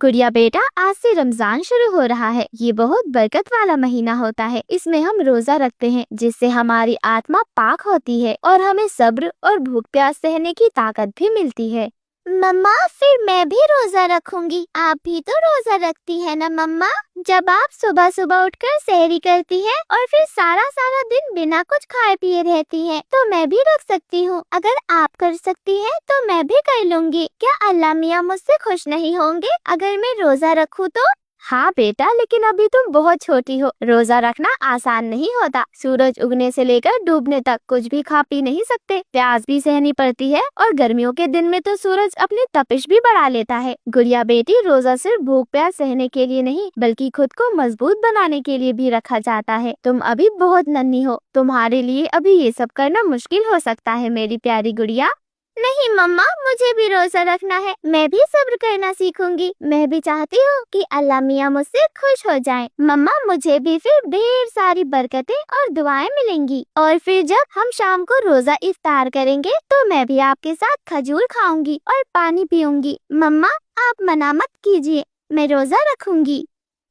गुड़िया बेटा, आज से रमजान शुरू हो रहा है। ये बहुत बरकत वाला महीना होता है। इसमें हम रोजा रखते हैं जिससे हमारी आत्मा पाक होती है और हमें सब्र और भूख प्यास सहने की ताकत भी मिलती है। मम्मा, फिर मैं भी रोजा रखूंगी। आप भी तो रोजा रखती है ना मम्मा? जब आप सुबह सुबह उठकर सहरी करती है और फिर सारा सारा दिन बिना कुछ खाए पिए रहती है, तो मैं भी रख सकती हूँ। अगर आप कर सकती है तो मैं भी कर लूंगी। क्या अल्लाह मियाँ मुझसे खुश नहीं होंगे अगर मैं रोजा रखूँ तो? हाँ बेटा, लेकिन अभी तुम बहुत छोटी हो। रोजा रखना आसान नहीं होता। सूरज उगने से लेकर डूबने तक कुछ भी खा पी नहीं सकते। प्यास भी सहनी पड़ती है और गर्मियों के दिन में तो सूरज अपनी तपिश भी बढ़ा लेता है। गुड़िया बेटी, रोजा सिर्फ भूख प्यास सहने के लिए नहीं बल्कि खुद को मजबूत बनाने के लिए भी रखा जाता है। तुम अभी बहुत नन्ही हो, तुम्हारे लिए अभी ये सब करना मुश्किल हो सकता है मेरी प्यारी गुड़िया। नहीं मम्मा, मुझे भी रोजा रखना है। मैं भी सब्र करना सीखूंगी। मैं भी चाहती हूँ कि अल्लाह मियाँ मुझसे खुश हो जाएं। मम्मा, मुझे भी फिर ढेर सारी बरकतें और दुआएं मिलेंगी। और फिर जब हम शाम को रोजा इफ्तार करेंगे तो मैं भी आपके साथ खजूर खाऊंगी और पानी पीऊंगी। मम्मा, आप मना मत कीजिए, मैं रोजा रखूंगी।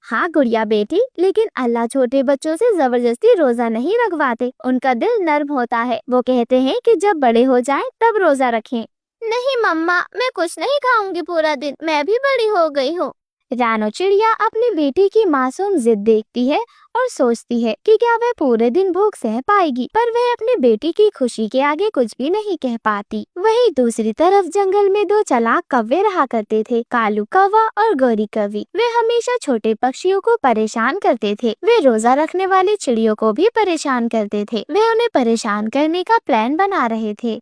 हाँ गुड़िया बेटी, लेकिन अल्लाह छोटे बच्चों से जबरदस्ती रोजा नहीं रखवाते। उनका दिल नर्म होता है। वो कहते हैं कि जब बड़े हो जाएं तब रोजा रखें। नहीं मम्मा, मैं कुछ नहीं खाऊंगी पूरा दिन। मैं भी बड़ी हो गई हूँ। रानो चिड़िया अपनी बेटी की मासूम जिद देखती है और सोचती है कि क्या वह पूरे दिन भूख सह पाएगी, पर वह अपनी बेटी की खुशी के आगे कुछ भी नहीं कह पाती। वहीं दूसरी तरफ जंगल में दो चालाक कौवे रहा करते थे, कालू कौवा और गौरी कौवी। वे हमेशा छोटे पक्षियों को परेशान करते थे। वे रोजा रखने वाली चिड़ियों को भी परेशान करते थे। वे उन्हें परेशान करने का प्लान बना रहे थे।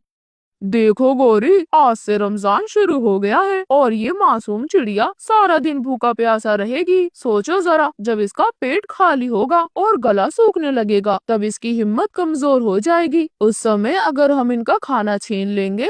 देखो गौरी, आज से रमजान शुरू हो गया है और ये मासूम चिड़िया सारा दिन भूखा प्यासा रहेगी। सोचो जरा, जब इसका पेट खाली होगा और गला सूखने लगेगा तब इसकी हिम्मत कमजोर हो जाएगी। उस समय अगर हम इनका खाना छीन लेंगे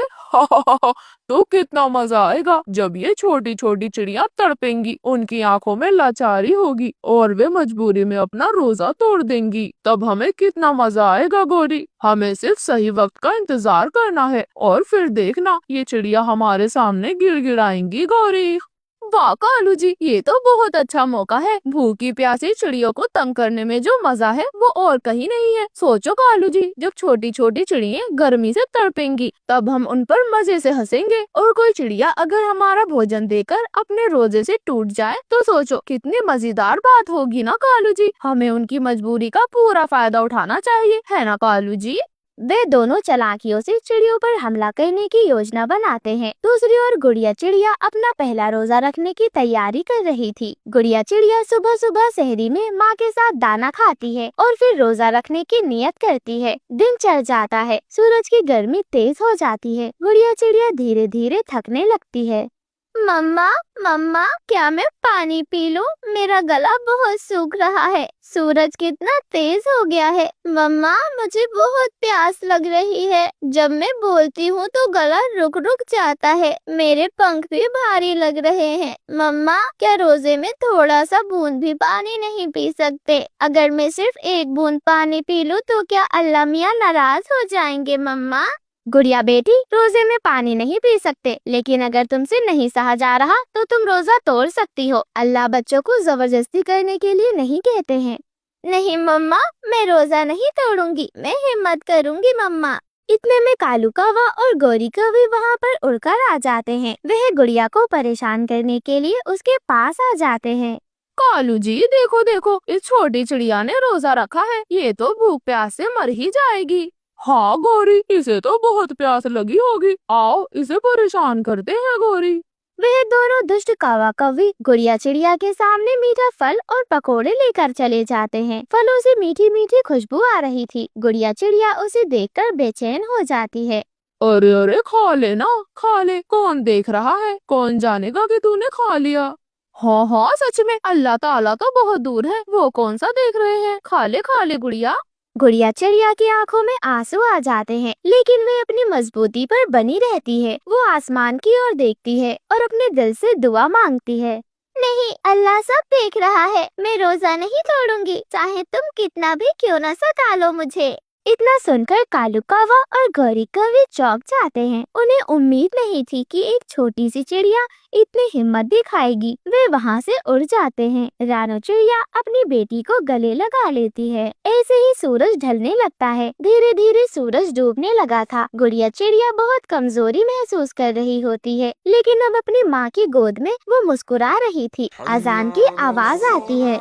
तो कितना मजा आएगा। जब ये छोटी छोटी चिड़िया तड़पेंगी, उनकी आंखों में लाचारी होगी और वे मजबूरी में अपना रोजा तोड़ देंगी। तब हमें कितना मजा आएगा गौरी। हमें सिर्फ सही वक्त का इंतजार करना है और फिर देखना, ये चिड़िया हमारे सामने गिड़गिड़ाएंगी गौरी। वाह कालू जी, ये तो बहुत अच्छा मौका है। भूखी प्यासी चिड़ियों को तंग करने में जो मजा है वो और कहीं नहीं है। सोचो कालू जी, जब छोटी छोटी चिड़िया गर्मी से तड़पेंगी तब हम उन पर मजे से हंसेंगे। और कोई चिड़िया अगर हमारा भोजन देकर अपने रोजे से टूट जाए तो सोचो कितनी मजेदार बात होगी ना कालू जी। हमें उनकी मजबूरी का पूरा फायदा उठाना चाहिए, है ना कालू जी? वे दोनों चालाकियों से चिड़ियों पर हमला करने की योजना बनाते हैं। दूसरी ओर गुड़िया चिड़िया अपना पहला रोजा रखने की तैयारी कर रही थी। गुड़िया चिड़िया सुबह सुबह सहरी में माँ के साथ दाना खाती है और फिर रोजा रखने की नियत करती है। दिन चढ़ जाता है, सूरज की गर्मी तेज हो जाती है। गुड़िया चिड़िया धीरे धीरे थकने लगती है। मम्मा, मम्मा, क्या मैं पानी पी लूं? मेरा गला बहुत सूख रहा है। सूरज कितना तेज हो गया है। मम्मा, मुझे बहुत प्यास लग रही है। जब मैं बोलती हूँ तो गला रुक रुक जाता है। मेरे पंख भी भारी लग रहे हैं। मम्मा, क्या रोजे में थोड़ा सा बूंद भी पानी नहीं पी सकते? अगर मैं सिर्फ एक बूंद पानी पी लूं तो क्या अल्लाह मियाँ नाराज हो जाएंगे मम्मा? गुड़िया बेटी, रोजे में पानी नहीं पी सकते, लेकिन अगर तुमसे नहीं सहा जा रहा तो तुम रोजा तोड़ सकती हो। अल्लाह बच्चों को जबरदस्ती करने के लिए नहीं कहते हैं। नहीं मम्मा, मैं रोजा नहीं तोड़ूंगी। मैं हिम्मत करूंगी मम्मा। इतने में कालू कौवा और गौरी कौवी वहाँ पर उड़कर आ जाते हैं। वह गुड़िया को परेशान करने के लिए उसके पास आ जाते हैं। कालू जी, देखो देखो, इस छोटी चिड़िया ने रोजा रखा है। ये तो भूख प्यास से मर ही जाएगी। हाँ गौरी, इसे तो बहुत प्यास लगी होगी। आओ इसे परेशान करते हैं गौरी। वह दोनों दुष्ट कौवा कौवी गुड़िया चिड़िया के सामने मीठा फल और पकोड़े लेकर चले जाते हैं। फलों से मीठी मीठी खुशबू आ रही थी। गुड़िया चिड़िया उसे देखकर बेचैन हो जाती है। अरे अरे, खा ले ना, खा ले। कौन देख रहा है? कौन जानेगा कि तूने खा लिया। हाँ हाँ, सच में अल्लाह ताला तो बहुत दूर है। वो कौन सा देख रहे हैं? खा ले गुड़िया। गुड़िया चिड़िया की आंखों में आंसू आ जाते हैं, लेकिन वे अपनी मजबूती पर बनी रहती है। वो आसमान की ओर देखती है और अपने दिल से दुआ मांगती है। नहीं, अल्लाह सब देख रहा है। मैं रोजा नहीं तोड़ूंगी, चाहे तुम कितना भी क्यों न सता लो मुझे। इतना सुनकर कालू कौवा और गौरी कौवी चौंक जाते हैं। उन्हें उम्मीद नहीं थी कि एक छोटी सी चिड़िया इतनी हिम्मत दिखाएगी। वे वहाँ से उड़ जाते हैं। रानो चिड़िया अपनी बेटी को गले लगा लेती है। ऐसे ही सूरज ढलने लगता है। धीरे धीरे सूरज डूबने लगा था। गुड़िया चिड़िया बहुत कमजोरी महसूस कर रही होती है, लेकिन अब अपनी माँ की गोद में वो मुस्कुरा रही थी। अजान की आवाज आती है।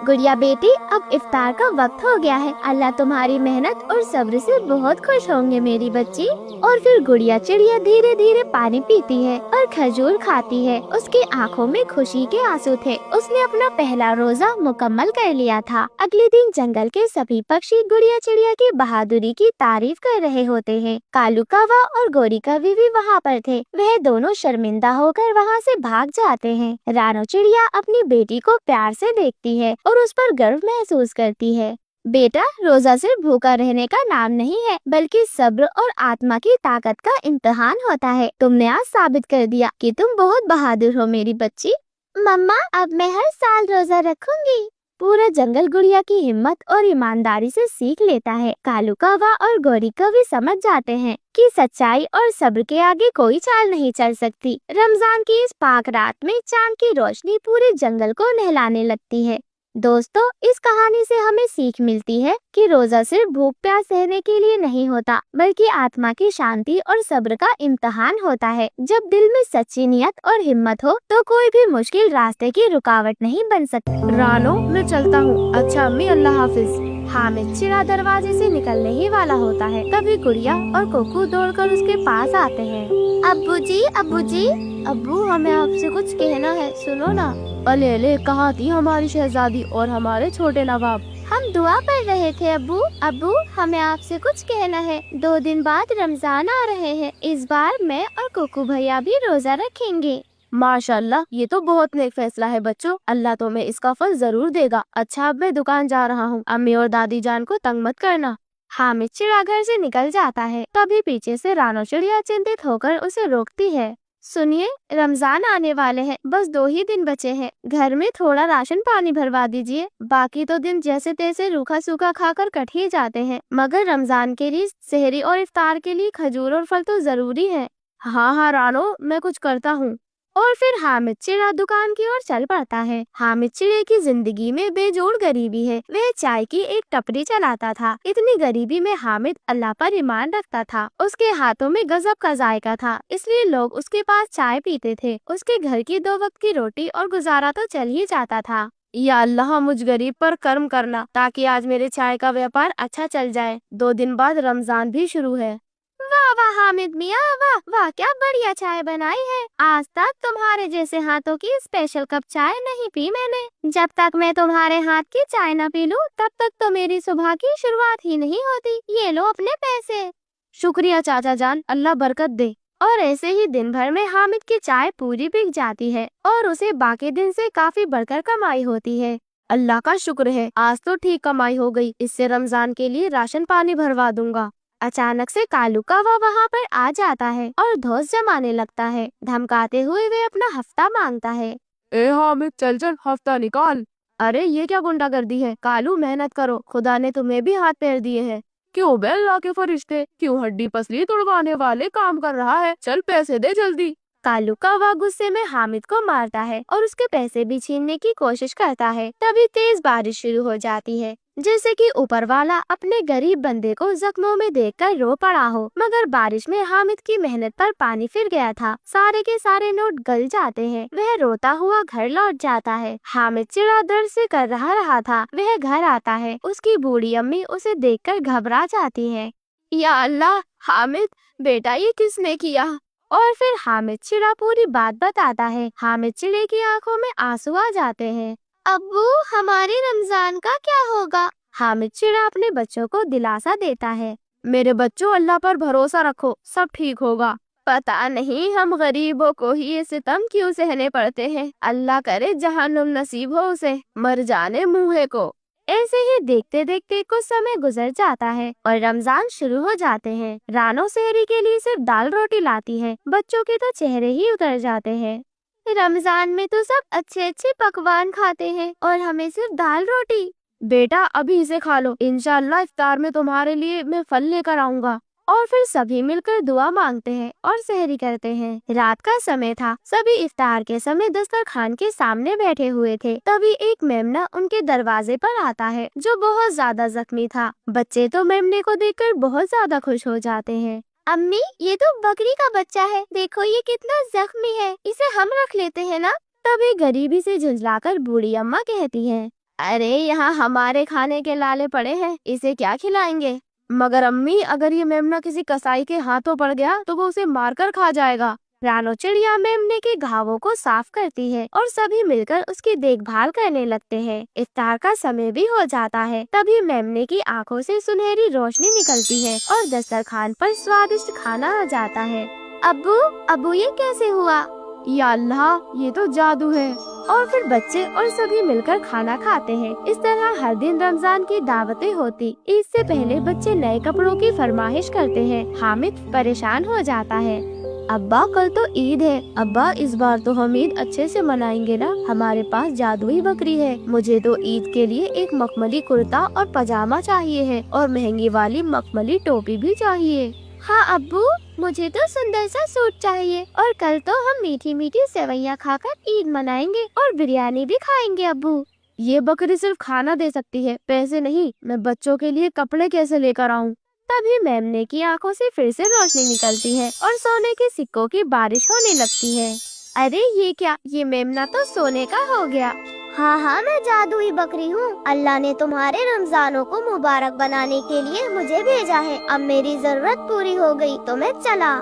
गुड़िया बेटी, अब इफ्तार का वक्त हो गया है। अल्लाह तुम्हारी मेहनत और सब्र से बहुत खुश होंगे मेरी बच्ची। और फिर गुड़िया चिड़िया धीरे धीरे पानी पीती है और खजूर खाती है। उसकी आंखों में खुशी के आंसू थे। उसने अपना पहला रोजा मुकम्मल कर लिया था। अगले दिन जंगल के सभी पक्षी गुड़िया चिड़िया की बहादुरी की तारीफ कर रहे होते हैं। कालू कौवा और गौरी कौवी भी वहाँ पर थे। वह दोनों शर्मिंदा होकर वहाँ से भाग जाते हैं। रानो चिड़िया अपनी बेटी को प्यार से देखती है और उस पर गर्व महसूस करती है। बेटा, रोजा सिर्फ भूखा रहने का नाम नहीं है, बल्कि सब्र और आत्मा की ताकत का इम्तिहान होता है। तुमने आज साबित कर दिया कि तुम बहुत बहादुर हो मेरी बच्ची। मम्मा, अब मैं हर साल रोजा रखूंगी। पूरा जंगल गुड़िया की हिम्मत और ईमानदारी से सीख लेता है। कालू कौवा और गौरी कौवी समझ जाते हैं कि सच्चाई और सब्र के आगे कोई चाल नहीं चल सकती। रमजान की इस पाक रात में चांद की रोशनी पूरे जंगल को नहलाने लगती है। दोस्तों, इस कहानी से हमें सीख मिलती है कि रोजा सिर्फ भूख प्यास सहने के लिए नहीं होता, बल्कि आत्मा की शांति और सब्र का इम्तिहान होता है। जब दिल में सच्ची नियत और हिम्मत हो तो कोई भी मुश्किल रास्ते की रुकावट नहीं बन सकती। रानो, मैं चलता हूँ। अच्छा अम्मी, अल्लाह हाफिज। हामिद चिड़ा दरवाजे से निकलने ही वाला होता है। तभी गुड़िया और कोकू दौड़कर उसके पास आते हैं। अब्बू जी, अब्बू जी। अब्बू, हमें आपसे कुछ कहना है, सुनो ना। अले कहाँ थी हमारी शहजादी और हमारे छोटे नवाब? हम दुआ पढ़ रहे थे अब्बू। अब्बू, हमें आपसे कुछ कहना है। 2 दिन बाद रमजान आ रहे हैं। इस बार मैं और कोकू भैया भी रोजा रखेंगे। माशाल्लाह, ये तो बहुत नेक फैसला है बच्चों। अल्लाह तुम्हें इसका फल जरूर देगा। अच्छा, अब मैं दुकान जा रहा हूँ। अम्मी और दादी जान को तंग मत करना। हामिद चिड़ा घर से निकल जाता है। तभी पीछे से रानो चिड़िया चिंतित होकर उसे रोकती है। सुनिए, रमजान आने वाले हैं। बस 2 ही दिन बचे हैं। घर में थोड़ा राशन पानी भरवा दीजिए। बाकी तो दिन जैसे तैसे रूखा सूखा खाकर कट ही जाते हैं, मगर रमजान के लिए सेहरी और इफ्तार के लिए खजूर और फल तो जरूरी है। हाँ रानो, मैं कुछ करता हूँ। और फिर हामिद चिड़ा दुकान की ओर चल पड़ता है। हामिद चिड़े की जिंदगी में बेजोड़ गरीबी है। वह चाय की एक टपरी चलाता था। इतनी गरीबी में हामिद अल्लाह पर ईमान रखता था। उसके हाथों में गजब का जायका था, इसलिए लोग उसके पास चाय पीते थे। उसके घर की 2 वक्त की रोटी और गुजारा तो चल ही जाता था। या अल्लाह, मुझ गरीब पर कर्म करना ताकि आज मेरे चाय का व्यापार अच्छा चल जाए। 2 दिन बाद रमजान भी शुरू है। वाह वाह हामिद मियाँ, वाह वाह, क्या बढ़िया चाय बनाई है। आज तक तुम्हारे जैसे हाथों की स्पेशल कप चाय नहीं पी मैंने। जब तक मैं तुम्हारे हाथ की चाय न पी लूं, तब तक तो मेरी सुबह की शुरुआत ही नहीं होती। ये लो अपने पैसे। शुक्रिया चाचा जान, अल्लाह बरकत दे। और ऐसे ही दिन भर में हामिद की चाय पूरी बिक जाती है और उसे बाकी दिन से काफी बढ़कर कमाई होती है। अल्लाह का शुक्र है, आज तो ठीक कमाई हो गई। इससे रमजान के लिए राशन पानी भरवा दूंगा। अचानक से कालू कौवा वहाँ पर आ जाता है और धौंस जमाने लगता है। धमकाते हुए वे अपना हफ्ता मांगता है। ए हामिद, चल चल हफ्ता निकाल। अरे ये क्या गुंडागर्दी है? कालू, मेहनत करो, खुदा ने तुम्हें भी हाथ पैर दिए हैं। क्यों बे अल्लाह के फरिश्ते, क्यों हड्डी पसली तुड़वाने वाले काम कर रहा है? चल पैसे दे जल्दी। कालू कौवा गुस्से में हामिद को मारता है और उसके पैसे भी छीनने की कोशिश करता है। तभी तेज बारिश शुरू हो जाती है, जैसे कि ऊपर वाला अपने गरीब बंदे को जख्मों में देखकर रो पड़ा हो। मगर बारिश में हामिद की मेहनत पर पानी फिर गया था। सारे के सारे नोट गल जाते हैं। वह रोता हुआ घर लौट जाता है। हामिद चिड़ा दर्द से कर रहा था। वह घर आता है। उसकी बूढ़ी अम्मी उसे देखकर घबरा जाती है। या अल्लाह, हामिद बेटा, ये किसने किया? और फिर हामिद चिड़ा पूरी बात बताता है। हामिद चिड़े की आंखों में आंसू आ जाते हैं। अब्बू, हमारे रमजान का क्या होगा? हामिद चिड़ा अपने बच्चों को दिलासा देता है। मेरे बच्चों, अल्लाह पर भरोसा रखो, सब ठीक होगा। पता नहीं हम गरीबों को ही ये सितम क्यों सहने पड़ते हैं। अल्लाह करे जहन्नुम नसीब हो उसे, मर जाने मुँहे को। ऐसे ही देखते देखते कुछ समय गुजर जाता है और रमजान शुरू हो जाते हैं। रानो सेहरी के लिए सिर्फ दाल रोटी लाती है। बच्चों के तो चेहरे ही उतर जाते हैं। रमजान में तो सब अच्छे अच्छे पकवान खाते हैं और हमें सिर्फ दाल रोटी। बेटा अभी इसे खा लो, इंशाल्लाह इफ्तार में तुम्हारे लिए मैं फल लेकर आऊंगा। और फिर सभी मिलकर दुआ मांगते हैं और सहरी करते हैं। रात का समय था, सभी इफ्तार के समय दस्तरखान के सामने बैठे हुए थे। तभी एक मेमना उनके दरवाजे पर आता है जो बहुत ज्यादा जख्मी था। बच्चे तो मेमने को देखकर बहुत ज्यादा खुश हो जाते हैं। अम्मी, ये तो बकरी का बच्चा है, देखो ये कितना जख्मी है, इसे हम रख लेते हैं ना। तभी गरीबी से झुंझलाकर बूढ़ी अम्मा कहती है, अरे यहाँ हमारे खाने के लाले पड़े हैं, इसे क्या खिलाएंगे। मगर अम्मी, अगर ये मेमना किसी कसाई के हाथों पड़ गया तो वो उसे मारकर खा जाएगा। रानो चिड़िया मेमने के घावों को साफ करती है और सभी मिलकर उसकी देखभाल करने लगते हैं। इफ्तार का समय भी हो जाता है। तभी मेमने की आंखों से सुनहरी रोशनी निकलती है और दस्तरखान पर स्वादिष्ट खाना आ जाता है। अब्बू, अब्बू ये कैसे हुआ? या अल्लाह, ये तो जादू है। और फिर बच्चे और सभी मिलकर खाना खाते हैं। इस तरह हर दिन रमजान की दावतें होती। ईद से पहले बच्चे नए कपड़ों की फरमाइश करते हैं। हामिद परेशान हो जाता है, अब्बा कल तो ईद है। अब्बा इस बार तो हम ईद अच्छे से मनाएंगे ना, हमारे पास जादुई बकरी है। मुझे तो ईद के लिए एक मखमली कुर्ता और पजामा चाहिए है और महंगी वाली मखमली टोपी भी चाहिए। हाँ अब्बू, मुझे तो सुंदर सा सूट चाहिए और कल तो हम मीठी मीठी सेवैयाँ खाकर ईद मनाएंगे और बिरयानी भी खाएंगे। अब्बू, ये बकरी सिर्फ खाना दे सकती है, पैसे नहीं। मैं बच्चों के लिए कपड़े कैसे लेकर आऊँ? तभी मेमने की आंखों से फिर से रोशनी निकलती है और सोने के सिक्कों की बारिश होने लगती है। अरे ये क्या, ये मेमना तो सोने का हो गया। हाँ हाँ, मैं जादुई बकरी हूँ। अल्लाह ने तुम्हारे रमजानों को मुबारक बनाने के लिए मुझे भेजा है। अब मेरी जरूरत पूरी हो गई तो मैं चला।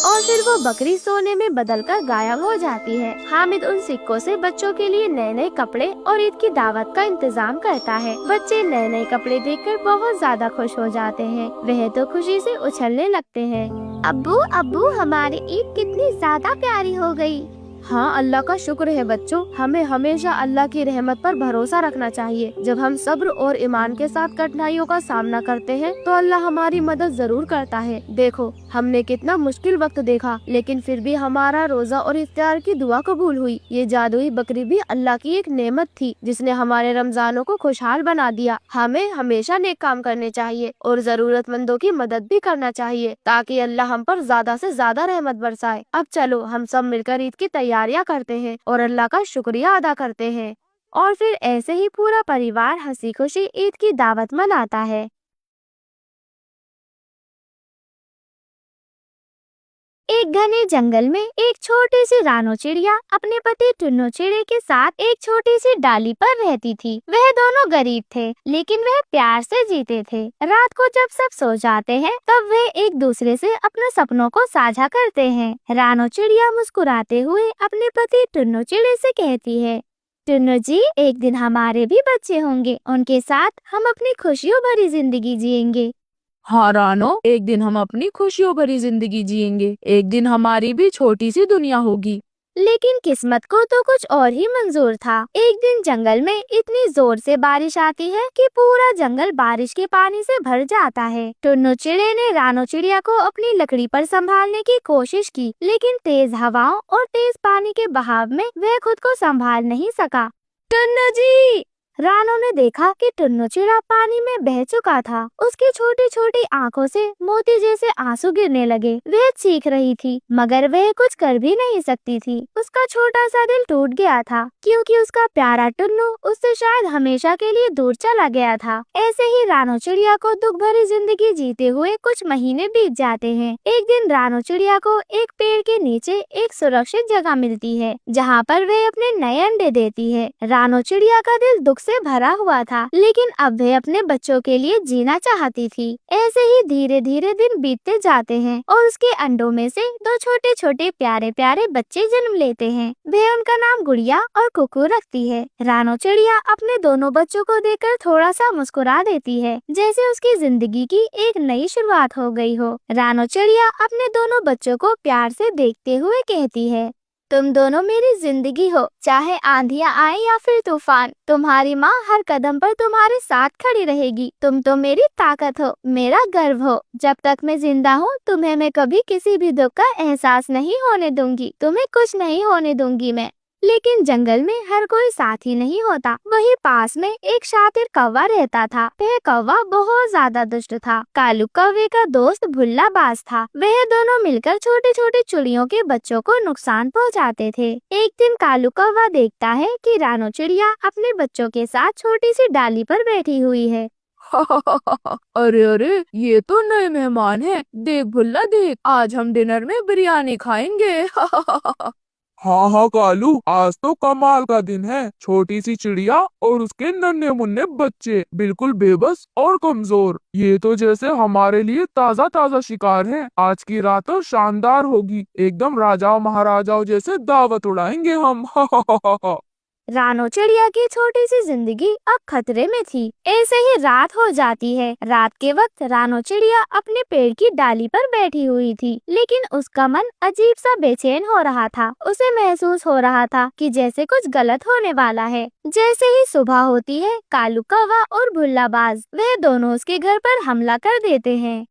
और फिर वो बकरी सोने में बदलकर गायब हो जाती है। हामिद उन सिक्कों से बच्चों के लिए नए नए कपड़े और ईद की दावत का इंतजाम करता है। बच्चे नए नए कपड़े देखकर बहुत ज्यादा खुश हो जाते हैं। वह तो खुशी से उछलने लगते हैं। अब्बू, अब्बू हमारी ईद कितनी ज्यादा प्यारी हो गई। हाँ, अल्लाह का शुक्र है बच्चों। हमें हमेशा अल्लाह की रहमत पर भरोसा रखना चाहिए। जब हम सब्र और ईमान के साथ कठिनाइयों का सामना करते हैं तो अल्लाह हमारी मदद जरूर करता है। देखो, हमने कितना मुश्किल वक्त देखा, लेकिन फिर भी हमारा रोजा और इफ्तार की दुआ कबूल हुई। ये जादुई बकरी भी अल्लाह की एक नेमत थी जिसने हमारे रमजानों को खुशहाल बना दिया। हमें हमेशा नेक काम करने चाहिए और जरूरतमंदों की मदद भी करना चाहिए ताकि अल्लाह हम पर ज्यादा से ज्यादा रहमत बरसाए। अब चलो हम सब मिलकर ईद की तैयारियां करते हैं और अल्लाह का शुक्रिया अदा करते हैं। और फिर ऐसे ही पूरा परिवार हंसी खुशी ईद की दावत मनाता है। एक घने जंगल में एक छोटी सी रानो चिड़िया अपने पति टुन्नू चिड़े के साथ एक छोटी सी डाली पर रहती थी। वह दोनों गरीब थे, लेकिन वह प्यार से जीते थे। रात को जब सब सो जाते हैं, तब वे एक दूसरे से अपने सपनों को साझा करते हैं। रानो चिड़िया मुस्कुराते हुए अपने पति टुन्नू चिड़े से कहती है, टुन्नू जी, एक दिन हमारे भी बच्चे होंगे, उनके साथ हम अपनी खुशियों भरी जिंदगी जिएंगे। हाँ रानो, एक दिन हम अपनी खुशियों भरी जिंदगी जिएंगे। एक दिन हमारी भी छोटी सी दुनिया होगी। लेकिन किस्मत को तो कुछ और ही मंजूर था। एक दिन जंगल में इतनी जोर से बारिश आती है कि पूरा जंगल बारिश के पानी से भर जाता है। टुन्नू चिड़े ने रानो चिड़िया को अपनी लकड़ी पर संभालने की कोशिश की, लेकिन तेज हवाओं और तेज पानी के बहाव में वह खुद को संभाल नहीं सका। टुन्नू जी! रानो ने देखा कि टुन्नू चिड़ा पानी में बह चुका था। उसकी छोटी छोटी आंखों से मोती जैसे आंसू गिरने लगे। वह चीख रही थी, मगर वह कुछ कर भी नहीं सकती थी। उसका छोटा सा दिल टूट गया था, क्योंकि उसका प्यारा टुन्नू उससे शायद हमेशा के लिए दूर चला गया था। ऐसे ही रानो चिड़िया को दुख भरी जिंदगी जीते हुए कुछ महीने बीत जाते हैं। एक दिन रानो चिड़िया को एक पेड़ के नीचे एक सुरक्षित जगह मिलती है, जहाँ पर वह अपने नए अंडे देती है। रानो चिड़िया का दिल दुख से भरा हुआ था, लेकिन अब वह अपने बच्चों के लिए जीना चाहती थी। ऐसे ही धीरे धीरे दिन बीतते जाते हैं और उसके अंडों में से दो छोटे छोटे प्यारे प्यारे बच्चे जन्म लेते हैं। वह उनका नाम गुड़िया और कुकू रखती है। रानो चिड़िया अपने दोनों बच्चों को देखकर थोड़ा सा मुस्कुरा देती है, जैसे उसकी जिंदगी की एक नई शुरुआत हो गई हो। रानो चिड़िया अपने दोनों बच्चों को प्यार से देखते हुए कहती है, तुम दोनों मेरी जिंदगी हो, चाहे आंधियां आए या फिर तूफान। तुम्हारी माँ हर कदम पर तुम्हारे साथ खड़ी रहेगी। तुम तो मेरी ताकत हो, मेरा गर्व हो। जब तक मैं जिंदा हूँ, तुम्हें मैं कभी किसी भी दुख का एहसास नहीं होने दूंगी। तुम्हें कुछ नहीं होने दूंगी मैं। लेकिन जंगल में हर कोई साथी नहीं होता। वही पास में एक शातिर कौवा रहता था। वह कौवा बहुत ज्यादा दुष्ट था। कालू कौवे का दोस्त भुल्ला बाज था। वह दोनों मिलकर छोटे छोटे चिड़ियों के बच्चों को नुकसान पहुंचाते थे। एक दिन कालू कौवा देखता है कि रानो चिड़िया अपने बच्चों के साथ छोटी सी डाली पर बैठी हुई है। अरे अरे, ये तो नए मेहमान हैं। देख भुल्ला देख, आज हम डिनर में बिरयानी खाएंगे। हाँ हाँ कालू, आज तो कमाल का दिन है। छोटी सी चिड़िया और उसके नन्हे मुन्ने बच्चे, बिल्कुल बेबस और कमजोर। ये तो जैसे हमारे लिए ताजा ताजा शिकार है। आज की रात तो शानदार होगी। एकदम राजाओं महाराजाओं जैसे दावत उड़ाएंगे हम। रानो चिड़िया की छोटी सी जिंदगी अब खतरे में थी। ऐसे ही रात हो जाती है। रात के वक्त रानो चिड़िया अपने पेड़ की डाली पर बैठी हुई थी, लेकिन उसका मन अजीब सा बेचैन हो रहा था। उसे महसूस हो रहा था कि जैसे कुछ गलत होने वाला है। जैसे ही सुबह होती है, कालू कौवा और भुल्ला बाज वह दोनों उसके घर पर हमला कर देते हैं।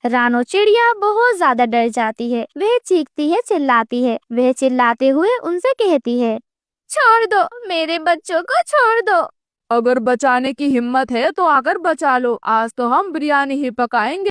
रानो चिड़िया बहुत ज्यादा डर जाती है। वह चीखती है, चिल्लाती है। वह चिल्लाते हुए उनसे कहती है, छोड़ दो, मेरे बच्चों को छोड़ दो। अगर बचाने की हिम्मत है तो आकर बचा लो। आज तो हम बिरयानी ही पकाएंगे।